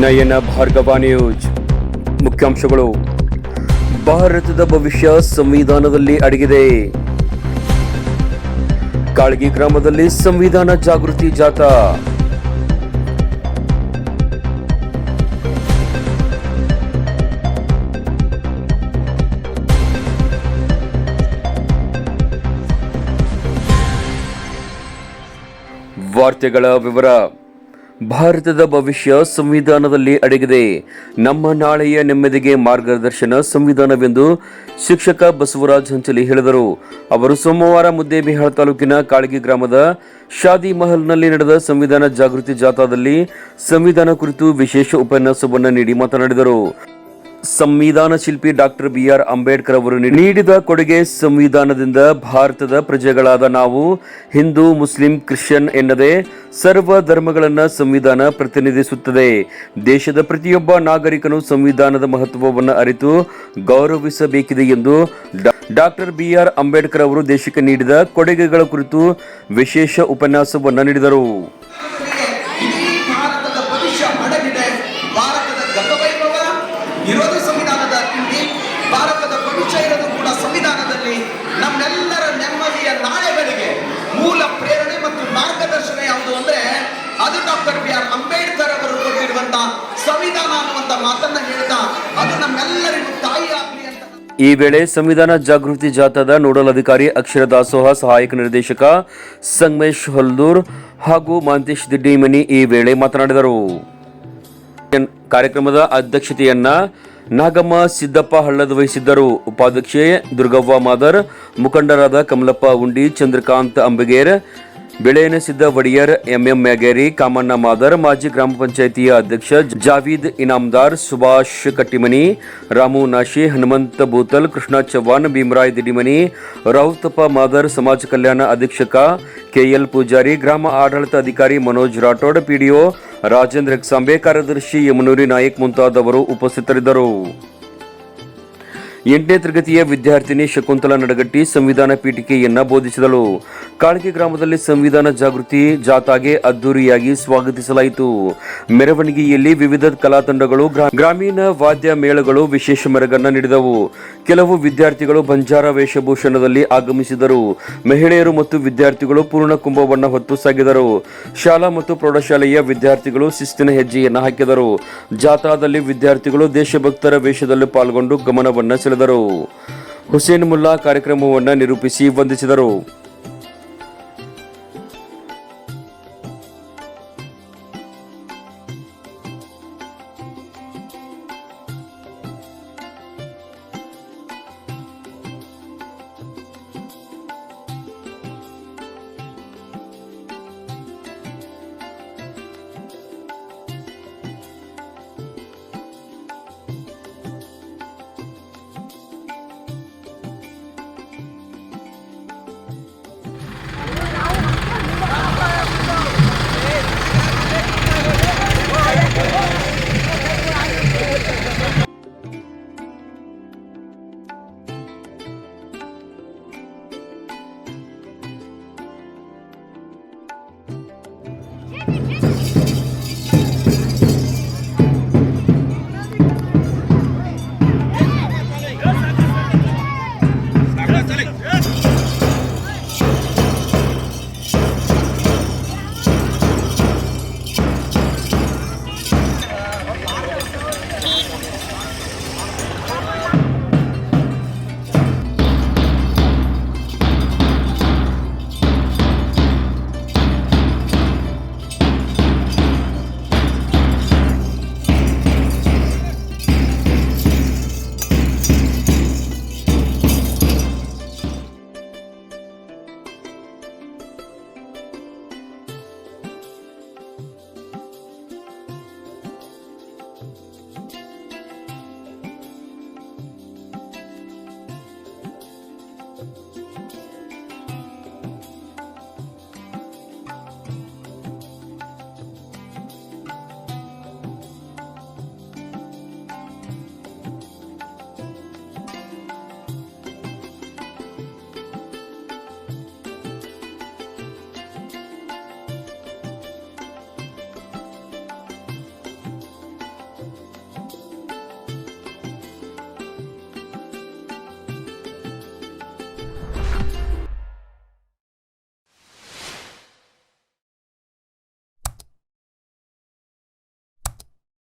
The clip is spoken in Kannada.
ನಯನ ಭಾರ್ಗವ ನ್ಯೂಸ್ ಮುಖ್ಯಾಂಶಗಳು. ಭಾರತದ ಭವಿಷ್ಯ ಸಂವಿಧಾನದಲ್ಲಿ ಅಡಗಿದೆ. ಕಾಳಗಿ ಗ್ರಾಮದಲ್ಲಿ ಸಂವಿಧಾನ ಜಾಗೃತಿ ಜಾಥಾ. ವಾರ್ತೆಗಳ ವಿವರ. ಭಾರತದ ಭವಿಷ್ಯ ಸಂವಿಧಾನದಲ್ಲಿ ಅಡಗಿದೆ. ನಮ್ಮ ನಾಳೆಯ ನೆಮ್ಮದಿಗೆ ಮಾರ್ಗದರ್ಶನ ಸಂವಿಧಾನವೆಂದು ಶಿಕ್ಷಕ ಬಸವರಾಜ್ ಹಂಚಲಿ ಹೇಳಿದರು. ಅವರು ಸೋಮವಾರ ಮುದ್ದೇಬಿಹಾಳ ತಾಲೂಕಿನ ಕಾಳಗಿ ಗ್ರಾಮದ ಶಾದಿ ಮಹಲ್ನಲ್ಲಿ ನಡೆದ ಸಂವಿಧಾನ ಜಾಗೃತಿ ಜಾಥಾದಲ್ಲಿ ಸಂವಿಧಾನ ಕುರಿತು ವಿಶೇಷ ಉಪನ್ಯಾಸವನ್ನು ನೀಡಿ ಮಾತನಾಡಿದರು. ಸಂವಿಧಾನ ಶಿಲ್ಪಿ ಡಾಕ್ಟರ್ ಬಿ.ಆರ್. ಅಂಬೇಡ್ಕರ್ ಅವರು ನೀಡಿದ ಕೊಡುಗೆ ಸಂವಿಧಾನದಿಂದ ಭಾರತದ ಪ್ರಜೆಗಳಾದ ನಾವು ಹಿಂದೂ, ಮುಸ್ಲಿಂ, ಕ್ರಿಶ್ಚಿಯನ್ ಎನ್ನದೆ ಸರ್ವ ಧರ್ಮಗಳನ್ನು ಸಂವಿಧಾನ ಪ್ರತಿನಿಧಿಸುತ್ತದೆ. ದೇಶದ ಪ್ರತಿಯೊಬ್ಬ ನಾಗರಿಕನು ಸಂವಿಧಾನದ ಮಹತ್ವವನ್ನು ಅರಿತು ಗೌರವಿಸಬೇಕಿದೆ ಎಂದು ಡಾಕ್ಟರ್ ಬಿ.ಆರ್. ಅಂಬೇಡ್ಕರ್ ಅವರು ದೇಶಕ್ಕೆ ನೀಡಿದ ಕೊಡುಗೆಗಳ ಕುರಿತು ವಿಶೇಷ ಉಪನ್ಯಾಸವನ್ನು ನೀಡಿದರು. ಇರೋದು ಸಂವಿಧಾನದ ಅಡಿಯಲ್ಲಿ. ಭಾರತದ ಭವಿಷ್ಯ ಇರೋದು ಕೂಡ ಸಂವಿಧಾನದಲ್ಲಿ. ನಮ್ಮೆಲ್ಲರ ನೆಮ್ಮದಿಯ ನಾಳೆಗಳಿಗೆ ಮೂಲ ಪ್ರೇರಣೆ ಮತ್ತು ಮಾರ್ಗದರ್ಶನ ಯಾವುದು ಅಂದ್ರೆ ಅದು ಡಾಕ್ಟರ್ ಬಿ.ಆರ್. ಅಂಬೇಡ್ಕರ್ ಅವರು ಕೊಟ್ಟಿರುವಂತಹ ಸಂವಿಧಾನ ಅನ್ನುವಂತ ಮಾತನ್ನ ಹೇಳ್ತಾ ಅದು ನಮ್ಮೆಲ್ಲರಿಗೂ ತಾಯಿ ಆಗ್ಲಿ ಅಂತ. ಈ ವೇಳೆ ಸಂವಿಧಾನ ಜಾಗೃತಿ ಜಾಥಾದ ನೋಡಲ್ ಅಧಿಕಾರಿ ಅಕ್ಷರ ದಾಸೋಹ ಸಹಾಯಕ ನಿರ್ದೇಶಕ ಸಂಗಮೇಶ್ ಹೊಲ್ದೂರ್ ಹಾಗೂ ಮಾಂತೇಶ್ ದಿಡ್ಡಿಮನಿ ಈ ವೇಳೆ ಮಾತನಾಡಿದರು. ಕಾರ್ಯಕ್ರಮದ ಅಧ್ಯಕ್ಷತೆಯನ್ನ ನಾಗಮ್ಮ ಸಿದ್ದಪ್ಪ ಹಳ್ಳದ ವಹಿಸಿದ್ದರು. ಉಪಾಧ್ಯಕ್ಷೆ ದುರ್ಗವ್ವ ಮಾದರ್, ಮುಖಂಡರಾದ ಕಮಲಪ್ಪ ಉಂಡಿ, ಚಂದ್ರಕಾಂತ್ ಅಂಬಗೇರ್, ಬೆಳೆಯನಸಿದ್ದ ವಡಿಯರ್, ಎಂಎಂ ಮ್ಯಾಗೇರಿ, ಕಾಮಣ್ಣ ಮಾದರ್, ಮಾಜಿ ಗ್ರಾಮ ಪಂಚಾಯಿತಿಯ ಅಧ್ಯಕ್ಷ ಜಾವೀದ್ ಇನಾಮ್ದಾರ್, ಸುಭಾಷ್ ಕಟ್ಟಿಮನಿ, ರಾಮು ನಾಶಿ, ಹನುಮಂತ ಬೂತಲ್, ಕೃಷ್ಣ ಚವ್ಹಾಣ್, ಭೀಮರಾಯ್ ದಿಡಿಮನಿ, ರಾವುತಪ್ಪ ಮಾದರ್, ಸಮಾಜ ಕಲ್ಯಾಣ ಅಧೀಕ್ಷಕ ಕೆಎಲ್ ಪೂಜಾರಿ, ಗ್ರಾಮ ಆಡಳಿತ ಅಧಿಕಾರಿ ಮನೋಜ್ ರಾಠೋಡ್, ಪಿಡಿಒ ರಾಜೇಂದ್ರ ಹೆಕ್ಸಾಂಬೆ, ಕಾರ್ಯದರ್ಶಿ ಯಮನೂರಿ ನಾಯಕ್ ಮುಂತಾದವರು ಉಪಸ್ಥಿತರಿದ್ದರು. 8ನೇ ತರಗತಿಯ ವಿದ್ಯಾರ್ಥಿನಿ ಶಕುಂತಲಾ ನಡಗಟ್ಟಿ ಸಂವಿಧಾನ ಪೀಠಿಕೆಯನ್ನ ಬೋಧಿಸಿದಳು. ಕಾಳಗಿ ಗ್ರಾಮದಲ್ಲಿ ಸಂವಿಧಾನ ಜಾಗೃತಿ ಜಾಥಾಗೆ ಅದ್ದೂರಿಯಾಗಿ ಸ್ವಾಗತಿಸಲಾಯಿತು. ಮೆರವಣಿಗೆಯಲ್ಲಿ ವಿವಿಧ ಕಲಾ ತಂಡಗಳು, ಗ್ರಾಮೀಣ ವಾದ್ಯ ಮೇಳಗಳು ವಿಶೇಷ ಮೆರಗನ್ನ ನೀಡಿದವು. ಕೆಲವು ವಿದ್ಯಾರ್ಥಿಗಳು ಬಂಜಾರ ವೇಷಭೂಷಣದಲ್ಲಿ ಆಗಮಿಸಿದರು. ಮಹಿಳೆಯರು ಮತ್ತು ವಿದ್ಯಾರ್ಥಿಗಳು ಪೂರ್ಣ ಕುಂಭವನ್ನ ಹೊತ್ತು ಸಾಗಿದರು. ಶಾಲಾ ಮತ್ತು ಪ್ರೌಢಶಾಲೆಯ ವಿದ್ಯಾರ್ಥಿಗಳು ಶಿಸ್ತಿನ ಹೆಜ್ಜೆಯನ್ನು ಹಾಕಿದರು. ಜಾಥಾದಲ್ಲಿ ವಿದ್ಯಾರ್ಥಿಗಳು ದೇಶಭಕ್ತರ ವೇಷದಲ್ಲಿ ಪಾಲ್ಗೊಂಡು ಗಮನವನ್ನ ಸೆಳೆದರು. ಹುಸೇನ್ ಮುಲ್ಲಾ ಕಾರ್ಯಕ್ರಮವನ್ನು ನಿರೂಪಿಸಿ ವಂದಿಸಿದರು.